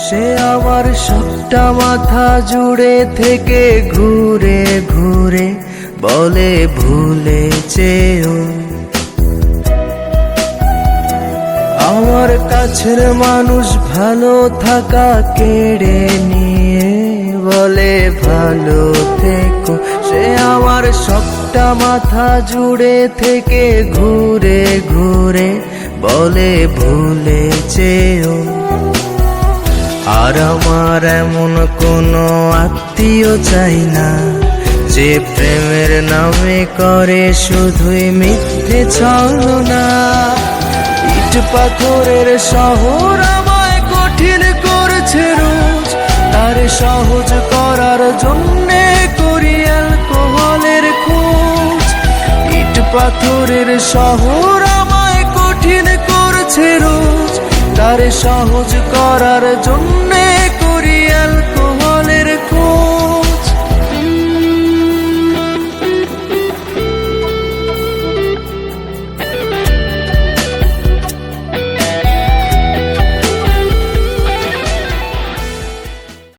সে আমার সবটা মাথা জুড়ে থেকে ঘুরে ঘুরে বলে ভুলেছেও। আমার কাছের মানুষ ভালো থাকা কেড়ে নিয়ে বলে ভালো থেকো। সে আমার সবটা মাথা জুড়ে থেকে ঘুরে ঘুরে বলে ভুলেছেও। আর আমার এমন কোনো আত্মীয় চাই না যে প্রেমের নামে করে শুধুই মিথ্যে ছলনা। ইট পাথরের শহর আমায় কঠিন করছে রোজ, তার সহজ করার জন্যে করি অ্যালকোহলের খোঁজ। ইট পাথরের শহর আমায় কঠিন করছে রোজ, তার সহজ করার জন্যে